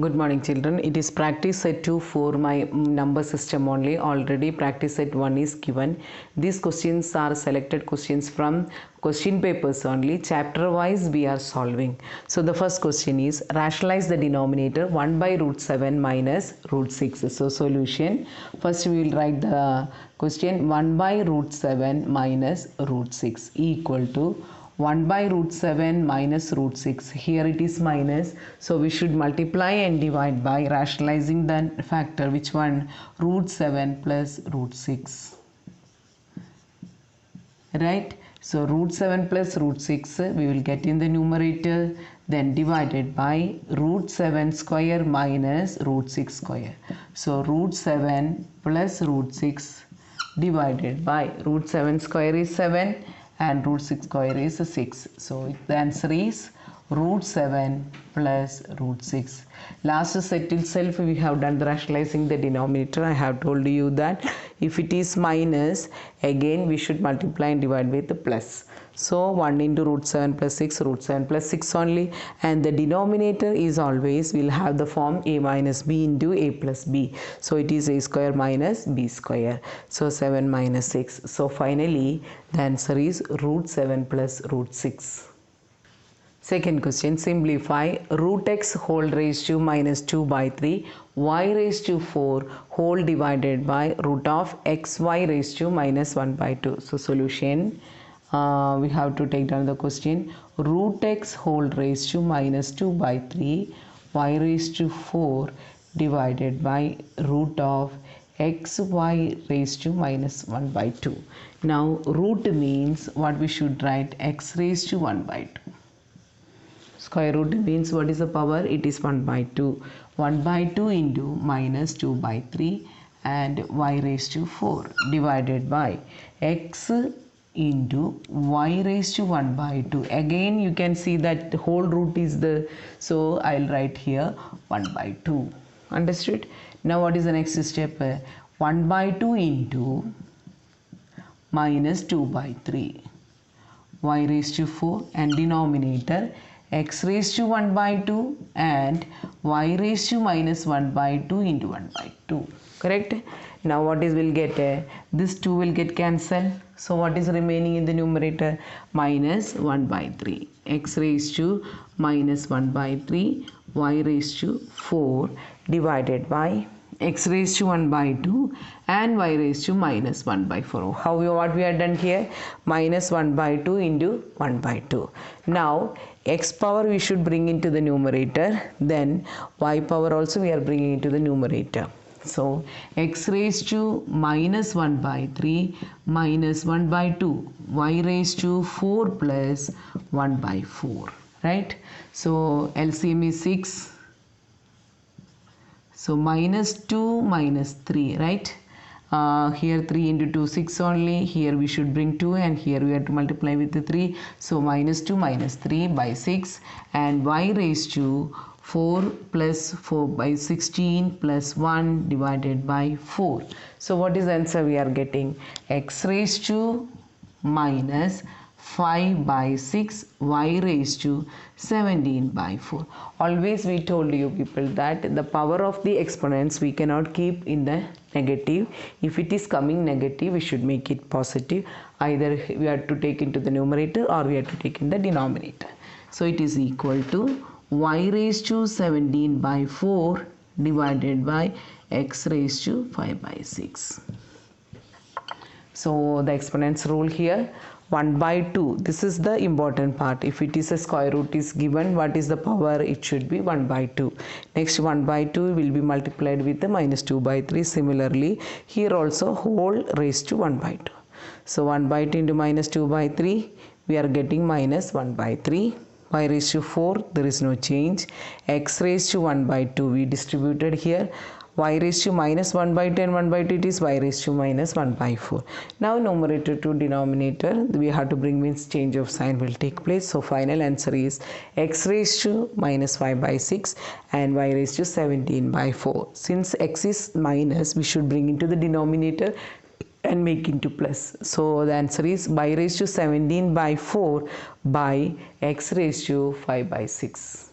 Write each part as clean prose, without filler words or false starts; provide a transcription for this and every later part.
Good morning children. It is practice set 2 for my number system only. Already practice set 1 is given. These questions are selected questions from question papers only. Chapter wise we are solving. So the first question is rationalize the denominator 1 by root 7 minus root 6. So solution. First we will write the question 1 by root 7 minus root 6 equal to 1 by root 7 minus root 6. Here it is minus. So we should multiply and divide by rationalizing the factor. Which one? Root 7 plus root 6. Right? So root 7 plus root 6 we will get in the numerator. Then divided by root 7 square minus root 6 square. So root 7 plus root 6 divided by root 7 square is 7. And root 6 square is 6. So the answer is root 7 plus root 6. Last set itself we have done the rationalizing the denominator. I have told you that if it is minus, again we should multiply and divide with the plus. So 1 into root 7 plus 6, root 7 plus 6 only, and the denominator is always will have the form a minus b into a plus b. So it is a square minus b square. So 7 minus 6. So finally the answer is root 7 plus root 6. Second question, simplify root x whole raised to minus 2 by 3 y raised to 4 whole divided by root of xy raised to minus 1 by 2. So solution, we have to take down the question root x whole raised to minus 2 by 3 y raised to 4 divided by root of xy raised to minus 1 by 2. Now root means what we should write, x raised to 1 by 2. Square root means what is the power? It is 1 by 2. 1 by 2 into minus 2 by 3 and y raised to 4 divided by x into y raised to 1 by 2. Again you can see that the whole root is the, so I will write here 1 by 2. Understood? Now what is the next step? 1 by 2 into minus 2 by 3 y raised to 4 and denominator x raised to 1 by 2 and y raised to minus 1 by 2 into 1 by 2. Correct? Now what is will get? This 2 will get cancelled. So what is remaining in the numerator? Minus 1 by 3. X raised to minus 1 by 3 y raised to 4 divided by x raised to 1 by 2 and y raised to minus 1 by 4. What we have done here? Minus 1 by 2 into 1 by 2. Now x power we should bring into the numerator, then y power also we are bringing into the numerator. So x raised to minus 1 by 3 minus 1 by 2 y raised to 4 plus 1 by 4. Right? So LCM is 6. So minus 2 minus 3, right? Here 3 into 2, 6 only. Here we should bring 2 and here we have to multiply with the 3. So minus 2 minus 3 by 6 and y raised to 4 plus 4 by 16 plus 1 divided by 4. So what is the answer we are getting? X raised to minus 5 by 6 y raised to 17 by 4. Always we told you people that the power of the exponents we cannot keep in the negative. If it is coming negative we should make it positive. Either we have to take into the numerator or we have to take in the denominator. So it is equal to y raised to 17 by 4 divided by x raised to 5 by 6. So the exponents rule here, 1 by 2, this is the important part. If it is a square root is given, what is the power? It should be 1 by 2. Next 1 by 2 will be multiplied with the minus 2 by 3. Similarly here also whole raised to 1 by 2. So 1 by 2 into minus 2 by 3 we are getting minus 1 by 3. Y raised to 4 there is no change. X raised to 1 by 2 we distributed here. Y raised to minus 1 by 2 and 1 by 2 it is y raised to minus 1 by 4. Now numerator to denominator we have to bring, means change of sign will take place. So final answer is x raised to minus 5 by 6 and y raised to 17 by 4. Since x is minus we should bring into the denominator and make into plus. So the answer is y raised to 17 by 4 by x raised to 5 by 6.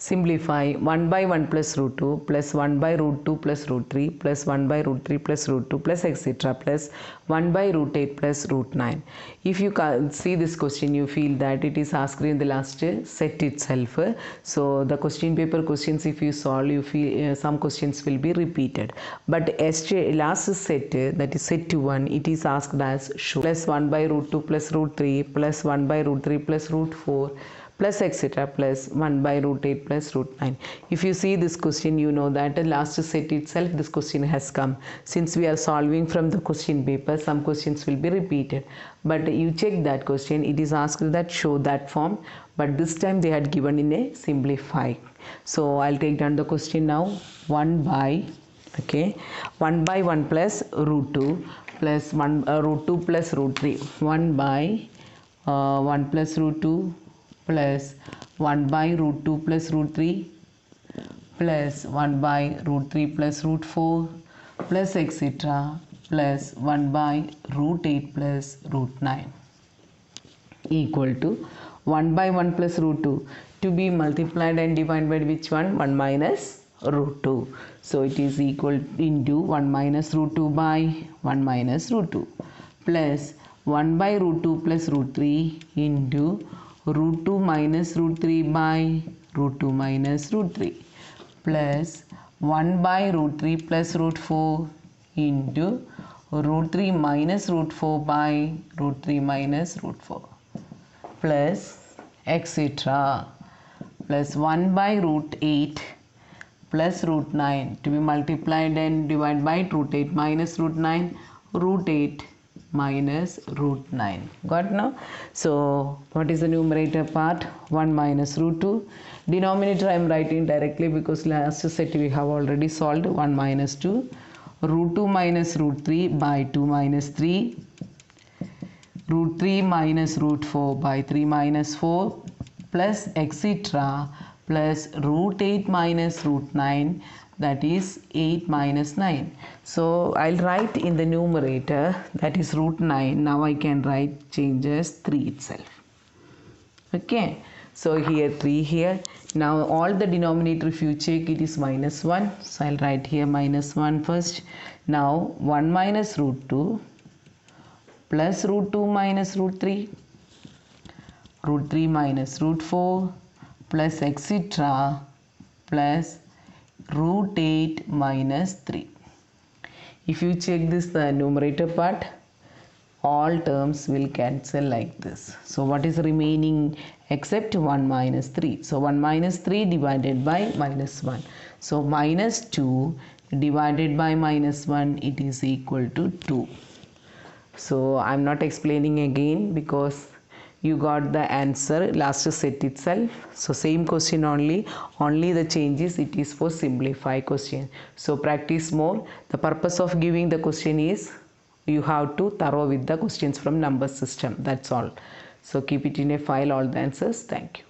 Simplify 1 by 1 plus root 2 plus 1 by root 2 plus root 3 plus 1 by root 3 plus root 2 plus etc. plus 1 by root 8 plus root 9. If you see this question, you feel that it is asked in the last set itself. So the question paper questions, if you solve, you feel some questions will be repeated. But last set, that is set 1, it is asked as show plus 1 by root 2 plus root 3 plus 1 by root 3 plus root 4 plus etc. plus 1 by root 8 plus root 9. If you see this question, you know that the last set itself this question has come. Since we are solving from the question paper, some questions will be repeated. But you check that question, it is asked that show that form, but this time they had given in a simplify. So I'll take down the question now. 1 by 1 plus root 2 plus 1 root 2 plus root 3. 1 by 1 plus root 2 plus 1 by root 2 plus root 3 plus 1 by root 3 plus root 4 plus etc. plus 1 by root 8 plus root 9 equal to 1 by 1 plus root 2 to be multiplied and divided by which one? 1 minus root 2. So it is equal into 1 minus root 2 by 1 minus root 2 plus 1 by root 2 plus root 3 into root 2 minus root 3 by root 2 minus root 3 plus 1 by root 3 plus root 4 into root 3 minus root 4 by root 3 minus root 4 plus etc. plus 1 by root 8 plus root 9 to be multiplied and divided by root 8 minus root 9 root 8 minus root 9. Got now? So what is the numerator part? 1 minus root 2. Denominator I am writing directly because last set we have already solved. 1 minus 2. Root 2 minus root 3 by 2 minus 3. Root 3 minus root 4 by 3 minus 4 plus etc. plus root 8 minus root 9, that is 8 minus 9. So I'll write in the numerator, that is root 9. Now I can write changes 3 itself. Okay. So here 3 here. Now all the denominator, if you check, it is minus 1. So I'll write here minus 1 first. Now 1 minus root 2 plus root 2 minus root 3. Root 3 minus root 4 plus etc. plus root 8 minus 3. If you check this, the numerator part, all terms will cancel like this. So what is remaining except 1 minus 3? So 1 minus 3 divided by minus 1. So minus 2 divided by minus 1, it is equal to 2. So I am not explaining again because you got the answer last set itself. So same question only the changes, it is for simplify question. So practice more. The purpose of giving the question is you have to thorough with the questions from number system. That's all. So keep it in a file, all the answers. Thank you.